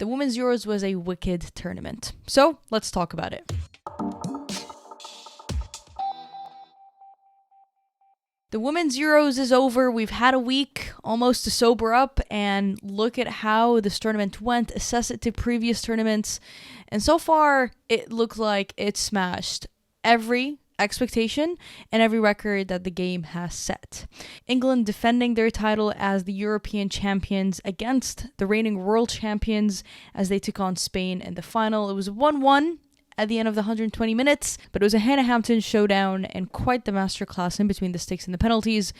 The Women's Euros was a wicked tournament. So let's talk about it. The Women's Euros is over. We've had a week almost to sober up and look at how this tournament went, assess it to previous tournaments. And so far, it looked like it smashed every expectation and every record that the game has set. England defending their title as the European champions against the reigning world champions as they took on Spain in the final. It was 1-1 at the end of the 120 minutes, but it was a Hannah Hampton showdown and quite the masterclass in between the sticks and the penalties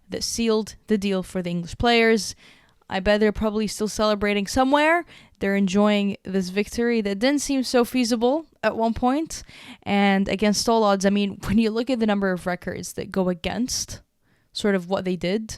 that sealed the deal for the English players. I bet they're probably still celebrating somewhere. They're enjoying this victory that didn't seem so feasible at one point. And against all odds, I mean, when you look at the number of records that go against sort of what they did,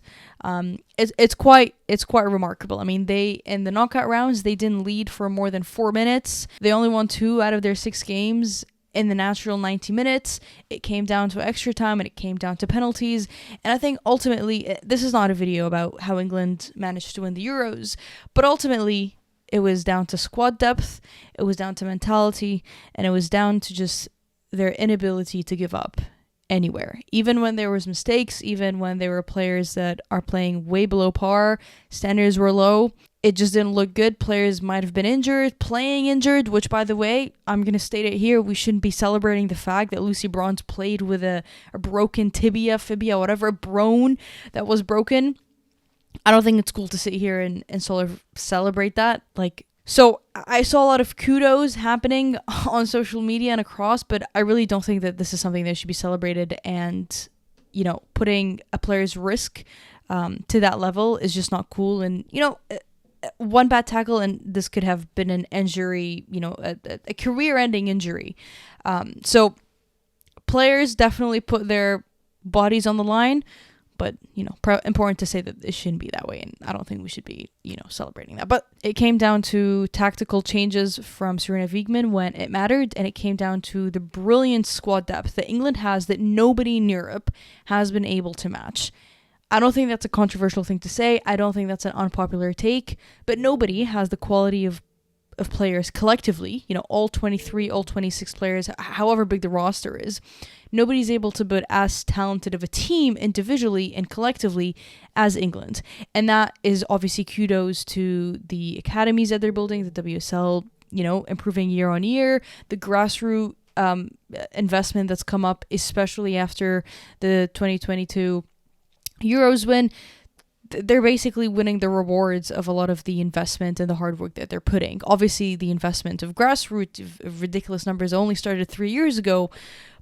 it's quite remarkable. I mean, they in the knockout rounds, they didn't lead for more than 4 minutes. They only won 2 out of their 6 games in the natural 90 minutes. It came down to extra time and it came down to penalties. And I think ultimately, this is not a video about how England managed to win the Euros, but ultimately it was down to squad depth, it was down to mentality, and it was down to just their inability to give up anywhere. Even when there was mistakes, even when there were players that are playing way below par, standards were low, it just didn't look good. Players might have been playing injured, which, by the way, I'm going to state it here, we shouldn't be celebrating the fact that Lucy Bronze played with a broken fibia, whatever, bone that was broken. I don't think it's cool to sit here and sort of celebrate that. So I saw a lot of kudos happening on social media and across, but I really don't think that this is something that should be celebrated, and, you know, putting a player's risk to that level is just not cool. And, you know, one bad tackle and this could have been an injury, you know, a career-ending injury. So players definitely put their bodies on the line, but, you know, important to say that it shouldn't be that way, and I don't think we should be, you know, celebrating that. But it came down to tactical changes from Serena Wiegman when it mattered, and it came down to the brilliant squad depth that England has that nobody in Europe has been able to match. I don't think that's a controversial thing to say. I don't think that's an unpopular take, but nobody has the quality of players collectively, you know, all 23, all 26 players, however big the roster is. Nobody's able to put as talented of a team individually and collectively as England. And that is obviously kudos to the academies that they're building, the WSL, you know, improving year on year, the grassroots investment that's come up, especially after the 2022 Euros win. They're basically winning the rewards of a lot of the investment and the hard work that they're putting. Obviously, the investment of grassroots, of ridiculous numbers, only started 3 years ago,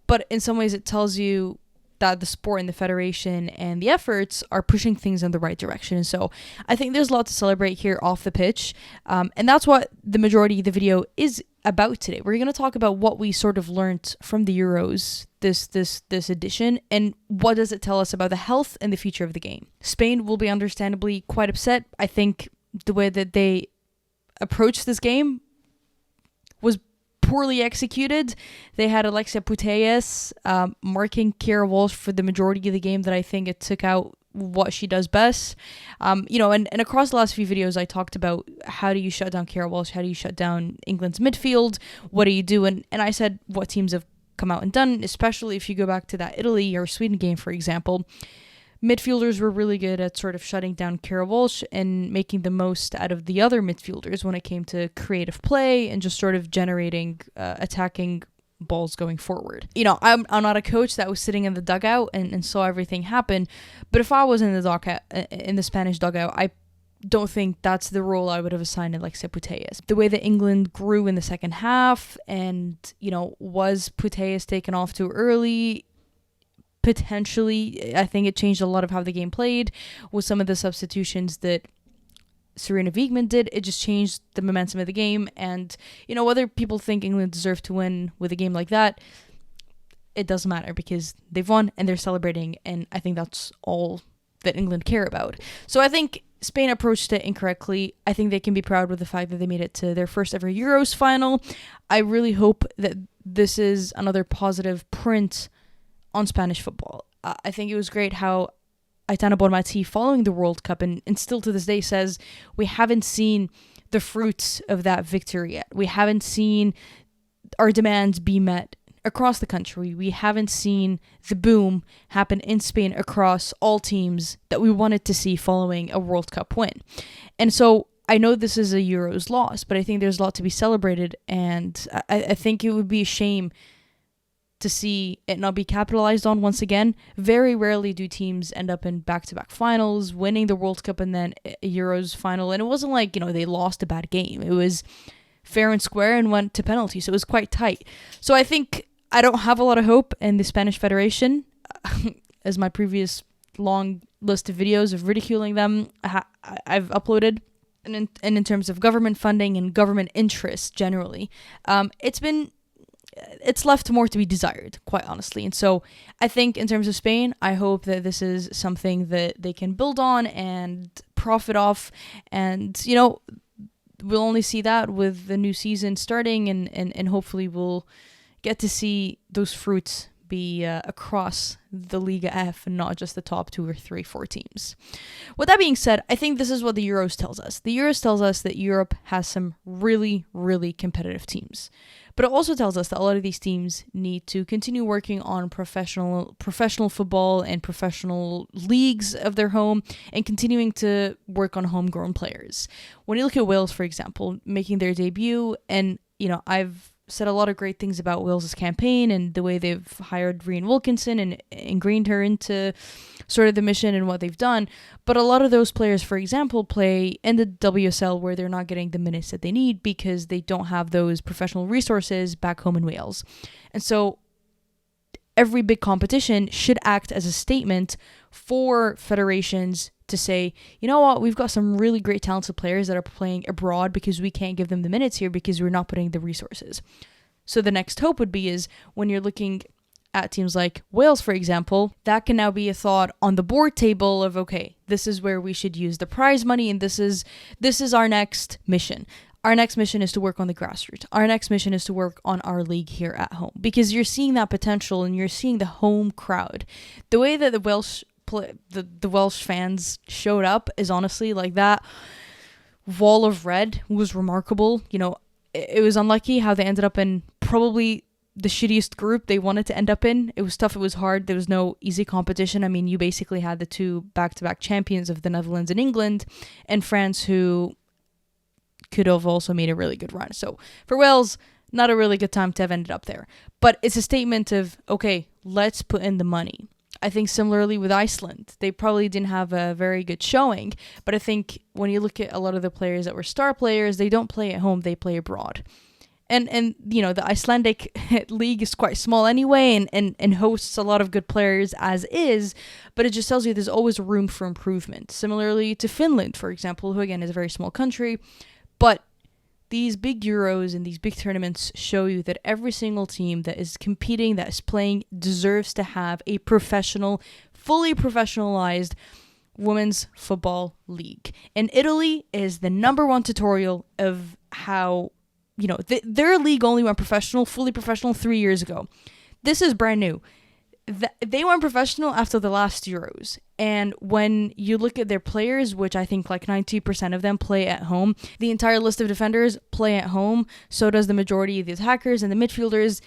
but in some ways it tells you that the sport and the federation and the efforts are pushing things in the right direction. And so I think there's a lot to celebrate here off the pitch, and that's what the majority of the video is about today. We're going to talk about what we sort of learned from the Euros this edition, and what does it tell us about the health and the future of the game. Spain will be understandably quite upset. I think the way that they approached this game was poorly executed. They had Alexia Putellas marking Keira Walsh for the majority of the game, that I think it took out what she does best. You know, and across the last few videos I talked about how do you shut down Keira Walsh, how do you shut down England's midfield, what do you do, and I said what teams have come out and done, especially if you go back to that Italy or Sweden game, for example. Midfielders were really good at sort of shutting down Keira Walsh and making the most out of the other midfielders when it came to creative play and just sort of generating attacking balls going forward. You know, I'm not a coach that was sitting in the dugout and saw everything happen, but if I was in the dugout, in the Spanish dugout, I don't think that's the role I would have assigned Alexia Putellas. The way that England grew in the second half, and, you know, was Putellas taken off too early? Potentially. I think it changed a lot of how the game played with some of the substitutions that Serena Wiegman did. It just changed the momentum of the game, and, you know, whether people think England deserved to win with a game like that, it doesn't matter, because they've won and they're celebrating, and I think that's all that England care about. So I think Spain approached it incorrectly. I think they can be proud with the fact that they made it to their first ever Euros final. I really hope that this is another positive print on Spanish football. I think it was great how Aitana Bonmati, following the World Cup, and still to this day says we haven't seen the fruits of that victory yet. We haven't seen our demands be met across the country. We haven't seen the boom happen in Spain across all teams that we wanted to see following a World Cup win. And so I know this is a Euros loss, but I think there's a lot to be celebrated, and I think it would be a shame to see it not be capitalized on once again. Very rarely do teams end up in back-to-back finals, winning the World Cup and then a Euros final. And it wasn't like, they lost a bad game. It was fair and square and went to penalties. So it was quite tight. So I think I don't have a lot of hope in the Spanish Federation, as my previous long list of videos of ridiculing them I've uploaded. And in terms of government funding and government interest generally, it's left more to be desired, quite honestly. And so I think in terms of Spain, I hope that this is something that they can build on and profit off. And, we'll only see that with the new season starting, and hopefully we'll get to see those fruits be across the Liga F and not just the top 2 or 3, 4 teams. With that being said, I think this is what the Euros tells us. The Euros tells us that Europe has some really, really competitive teams. But it also tells us that a lot of these teams need to continue working on professional football and professional leagues of their home, and continuing to work on homegrown players. When you look at Wales, for example, making their debut, and I've said a lot of great things about Wales's campaign and the way they've hired Rhian Wilkinson and ingrained her into sort of the mission and what they've done. But a lot of those players, for example, play in the WSL, where they're not getting the minutes that they need because they don't have those professional resources back home in Wales. And so every big competition should act as a statement for federations to say, you know what, we've got some really great talented players that are playing abroad because we can't give them the minutes here because we're not putting the resources. So the next hope would be is when you're looking at teams like Wales, for example, that can now be a thought on the board table of, okay, this is where we should use the prize money, and this is our next mission. Our next mission is to work on the grassroots. Our next mission is to work on our league here at home, because you're seeing that potential and you're seeing the home crowd. The way that the Welsh fans showed up is honestly like that wall of red was remarkable. It was unlucky how they ended up in probably the shittiest group they wanted to end up in. It was tough. It was hard. There was no easy competition. I mean, you basically had the 2 back-to-back champions of the Netherlands and England, and France, who could have also made a really good run. So for Wales, not a really good time to have ended up there. But it's a statement of, okay, let's put in the money. I think similarly with Iceland, they probably didn't have a very good showing, but I think when you look at a lot of the players that were star players, they don't play at home, they play abroad. And the Icelandic league is quite small anyway, and hosts a lot of good players as is, but it just tells you there's always room for improvement. Similarly to Finland, for example, who again is a very small country, but these big Euros and these big tournaments show you that every single team that is competing, that is playing, deserves to have a professional, fully professionalized women's football league. And Italy is the number one tutorial of how, their league only went fully professional 3 years ago. This is brand new. They went professional after the last Euros. And when you look at their players, which I think like 90% of them play at home, the entire list of defenders play at home. So does the majority of the attackers and the midfielders.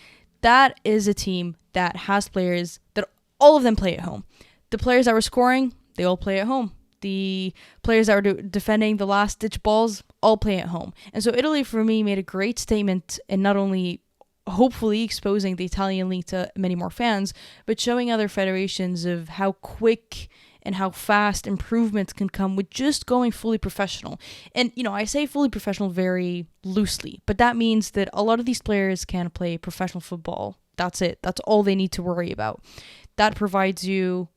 That is a team that has players that all of them play at home. The players that were scoring, they all play at home. The players that were defending the last ditch balls all play at home. And so Italy, for me, made a great statement in not only hopefully exposing the Italian league to many more fans, but showing other federations of how quick and how fast improvements can come with just going fully professional. And, I say fully professional very loosely, but that means that a lot of these players can play professional football. That's it. That's all they need to worry about. That provides you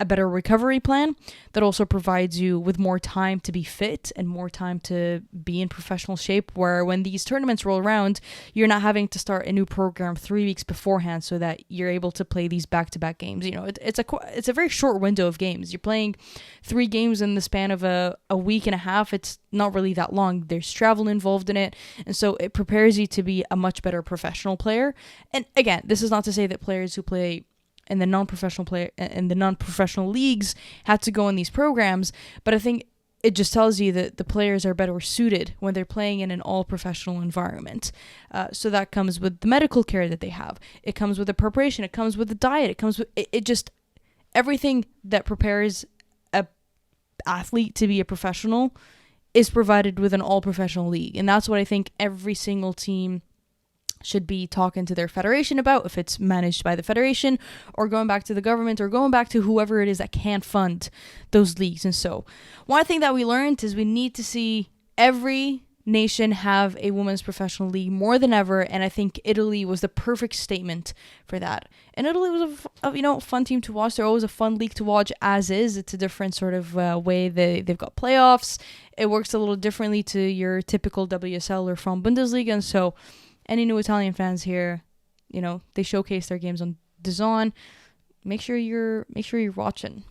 a better recovery plan, that also provides you with more time to be fit and more time to be in professional shape, where when these tournaments roll around, you're not having to start a new program 3 weeks beforehand so that you're able to play these back-to-back games. It's a very short window of games. You're playing 3 games in the span of a week and a half. It's not really that long. There's travel involved in it, and so it prepares you to be a much better professional player. And again, this is not to say that players who play and the non-professional leagues had to go in these programs, but I think it just tells you that the players are better suited when they're playing in an all-professional environment. So that comes with the medical care that they have. It comes with the preparation. It comes with the diet. It comes with it just everything that prepares a athlete to be a professional is provided with an all-professional league. And that's what I think every single team should be talking to their federation about, if it's managed by the federation or going back to the government or going back to whoever it is that can fund those leagues. And so one thing that we learned is we need to see every nation have a women's professional league more than ever, and I think Italy was the perfect statement for that. And Italy was a fun team to watch. They're always a fun league to watch as is. It's a different sort of way. They've got playoffs. It works a little differently to your typical WSL or from Bundesliga, and so any new Italian fans here, they showcase their games on DAZN. Make sure you're watching.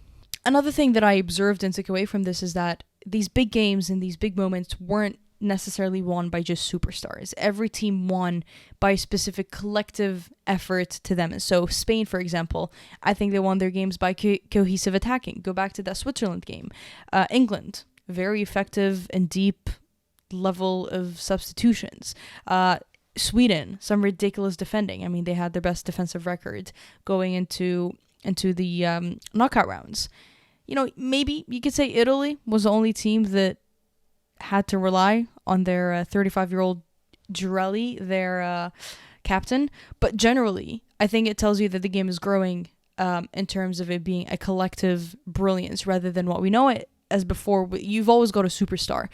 Another thing that I observed and took away from this is that these big games and these big moments weren't necessarily won by just superstars. Every team won by specific collective effort to them. And so Spain, for example, I think they won their games by cohesive attacking. Go back to that Switzerland game. England, very effective and deep level of substitutions. Sweden, some ridiculous defending. I mean, they had their best defensive record going into the knockout rounds. Maybe you could say Italy was the only team that had to rely on their 35-year-old Girelli, their captain. But generally, I think it tells you that the game is growing in terms of it being a collective brilliance rather than what we know it as before. You've always got a superstar,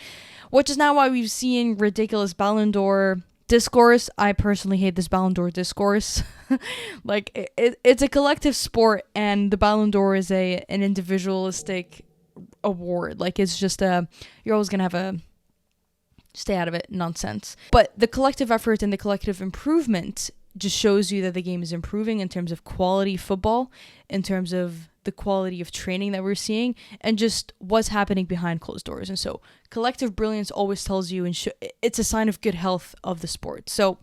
which is now why we've seen ridiculous Ballon d'Or discourse. I personally hate this Ballon d'Or discourse. Like, it's a collective sport, and the Ballon d'Or is an individualistic award. Like, it's just you're always gonna have a stay out of it nonsense. But the collective effort and the collective improvement just shows you that the game is improving in terms of quality football, in terms of the quality of training that we're seeing, and just what's happening behind closed doors. And so collective brilliance always tells you, and it's a sign of good health of the sport. So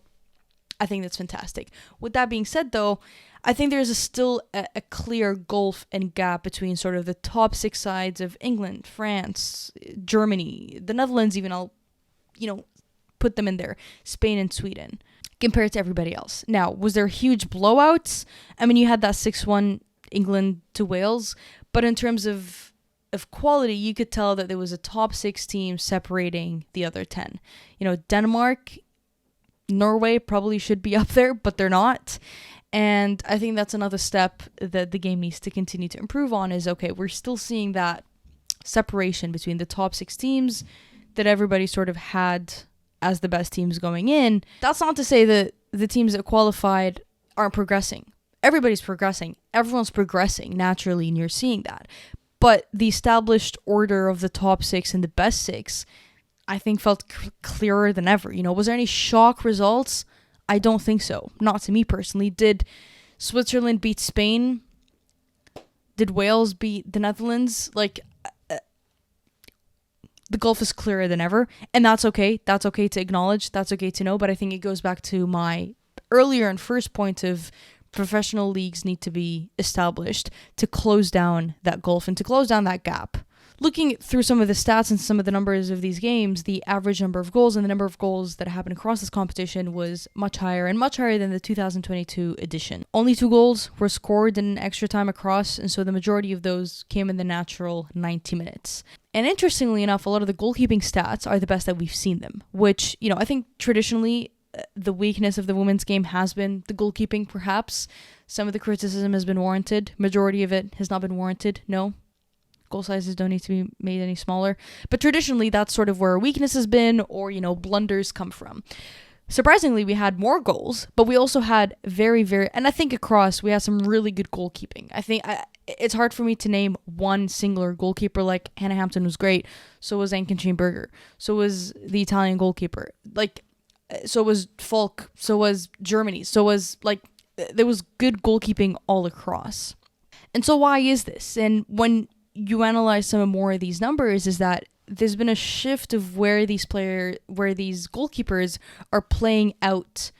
I think that's fantastic. With that being said, though, I think there's still a clear gulf and gap between sort of the top 6 sides of England, France, Germany, the Netherlands even. I'll, put them in there, Spain and Sweden, compared to everybody else. Now, was there huge blowouts? I mean, you had that 6-1 England to Wales, but in terms of quality, you could tell that there was a top 6 team separating the other 10. Denmark, Norway probably should be up there, but they're not. And I think that's another step that the game needs to continue to improve on is, okay, we're still seeing that separation between the top 6 teams that everybody sort of had as the best teams going in. That's not to say that the teams that qualified aren't progressing. Everybody's progressing. Everyone's progressing naturally, and you're seeing that. But the established order of the top 6 and the best 6, I think, felt clearer than ever. Was there any shock results? I don't think so. Not to me personally. Did Switzerland beat Spain? Did Wales beat the Netherlands? The gulf is clearer than ever, and that's okay. That's okay to acknowledge. That's okay to know. But I think it goes back to my earlier and first point of professional leagues need to be established to close down that gulf and to close down that gap. Looking through some of the stats and some of the numbers of these games, the average number of goals and the number of goals that happened across this competition was much higher than the 2022 edition. Only 2 goals were scored in extra time across, and so the majority of those came in the natural 90 minutes. And interestingly enough, a lot of the goalkeeping stats are the best that we've seen them, which, I think traditionally the weakness of the women's game has been the goalkeeping, perhaps. Some of the criticism has been warranted. Majority of it has not been warranted, no. Goal sizes don't need to be made any smaller. But traditionally, that's sort of where our weakness has been, or, blunders come from. Surprisingly, we had more goals, but we also had very, very, and I think across, we had some really good goalkeeping. I think it's hard for me to name one singular goalkeeper. Like, Hannah Hampton was great. So was Anken Scheenberger. So was the Italian goalkeeper. So was Falk. So was Germany. So was, there was good goalkeeping all across. And so why is this? And when you analyze some more of these numbers, is that there's been a shift of where these goalkeepers are playing out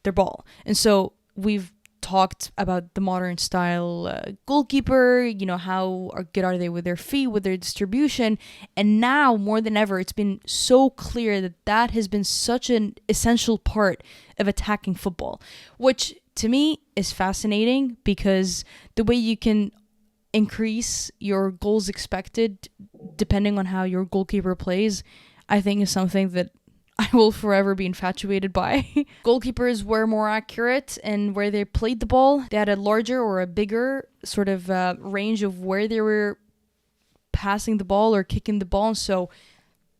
their ball. And so we've talked about the modern style goalkeeper, how good are they with their feet, with their distribution. And now more than ever, it's been so clear that has been such an essential part of attacking football, which to me is fascinating, because the way you can increase your goals expected depending on how your goalkeeper plays, I think is something that I will forever be infatuated by. Goalkeepers were more accurate in where they played the ball. They had a larger or a bigger sort of range of where they were passing the ball or kicking the ball. So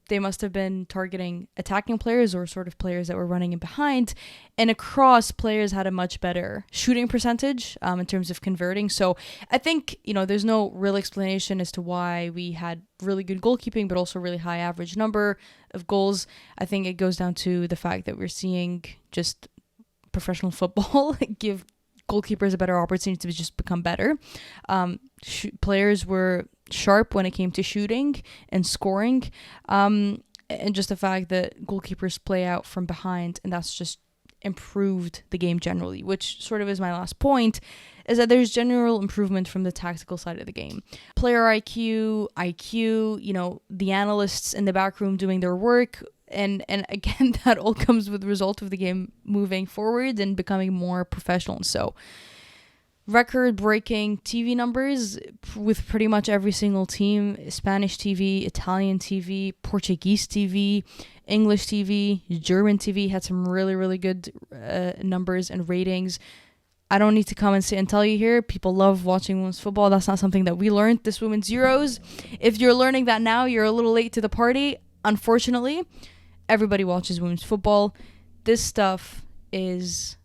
they must have been targeting attacking players or sort of players that were running in behind. And across, players had a much better shooting percentage in terms of converting. So I think, there's no real explanation as to why we had really good goalkeeping, but also really high average number of goals. I think it goes down to the fact that we're seeing just professional football give goalkeepers a better opportunity to just become better. Players were sharp when it came to shooting and scoring, and just the fact that goalkeepers play out from behind, and that's just improved the game generally, which sort of is my last point, is that there's general improvement from the tactical side of the game. Player IQ, the analysts in the back room doing their work, and again, that all comes with the result of the game moving forward and becoming more professional. So record-breaking TV numbers with pretty much every single team: Spanish TV, Italian TV, Portuguese TV, English TV, German TV had some really, really good numbers and ratings. I don't need to come and sit and tell you here, people love watching women's football. That's not something that we learned this Women's Euros. If you're learning that now, you're a little late to the party. Unfortunately, everybody watches women's football. This stuff is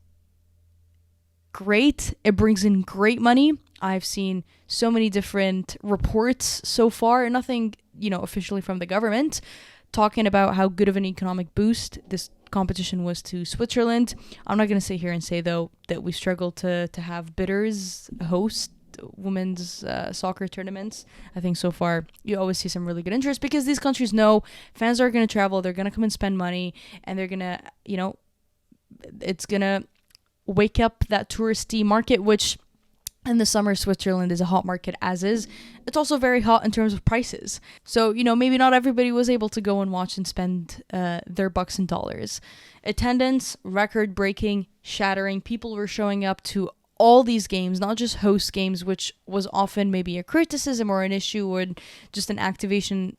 great. It brings in great money. I've seen so many different reports so far, nothing, officially from the government, talking about how good of an economic boost this competition was to Switzerland. I'm not going to sit here and say, though, that we struggle to have bidders host women's soccer tournaments. I think so far you always see some really good interest, because these countries know fans are going to travel, they're going to come and spend money, and they're going to, it's going to wake up that touristy market, which in the summer Switzerland is a hot market as is. It's also very hot in terms of prices. So, maybe not everybody was able to go and watch and spend their bucks and dollars. Attendance, record-breaking, shattering. People were showing up to all these games, not just host games, which was often maybe a criticism or an issue or just an activation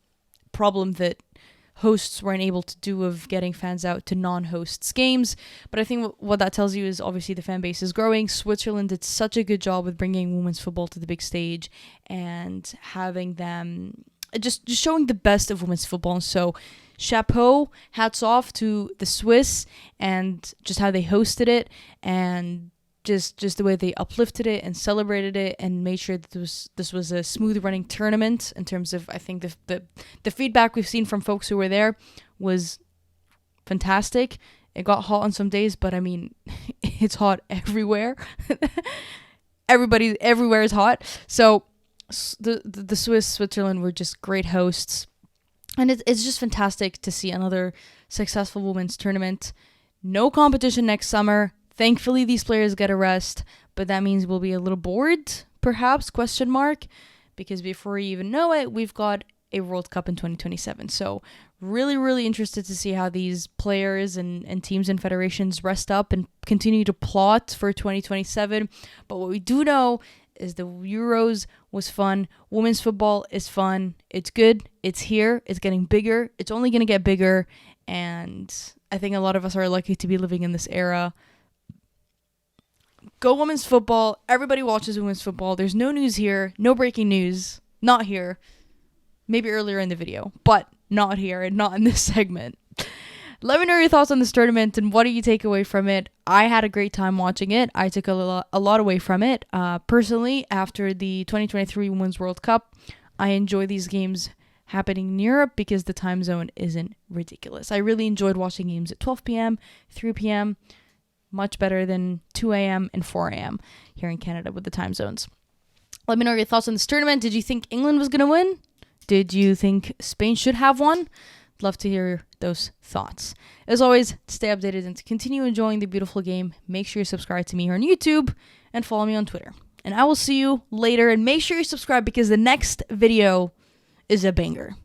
problem that hosts weren't able to do, of getting fans out to non-hosts games. But I think what that tells you is obviously the fan base is growing. Switzerland did such a good job with bringing women's football to the big stage and having them just showing the best of women's football. So chapeau, hats off to the Swiss and just how they hosted it, and just the way they uplifted it and celebrated it and made sure that this was a smooth running tournament. In terms of, I think the feedback we've seen from folks who were there was fantastic. It got hot on some days, but I mean, it's hot everywhere. Everywhere is hot. So the Switzerland were just great hosts, and it's just fantastic to see another successful women's tournament. No competition next summer. Thankfully, these players get a rest, but that means we'll be a little bored, perhaps, ? Because before you even know it, we've got a World Cup in 2027. So really, really interested to see how these players and teams and federations rest up and continue to plot for 2027. But what we do know is the Euros was fun. Women's football is fun. It's good. It's here. It's getting bigger. It's only going to get bigger. And I think a lot of us are lucky to be living in this era. Go women's football. Everybody watches women's football. There's no news here. No breaking news. Not here. Maybe earlier in the video, but not here and not in this segment. Let me know your thoughts on this tournament and what do you take away from it. I had a great time watching it. I took a lot away from it. Personally, after the 2023 Women's World Cup, I enjoy these games happening in Europe because the time zone isn't ridiculous. I really enjoyed watching games at 12 p.m., 3 p.m., much better than 2 a.m. and 4 a.m. here in Canada with the time zones. Let me know your thoughts on this tournament. Did you think England was going to win? Did you think Spain should have won? love to hear those thoughts. As always, to stay updated and to continue enjoying the beautiful game, make sure you subscribe to me here on YouTube and follow me on Twitter. And I will see you later, and make sure you subscribe because the next video is a banger.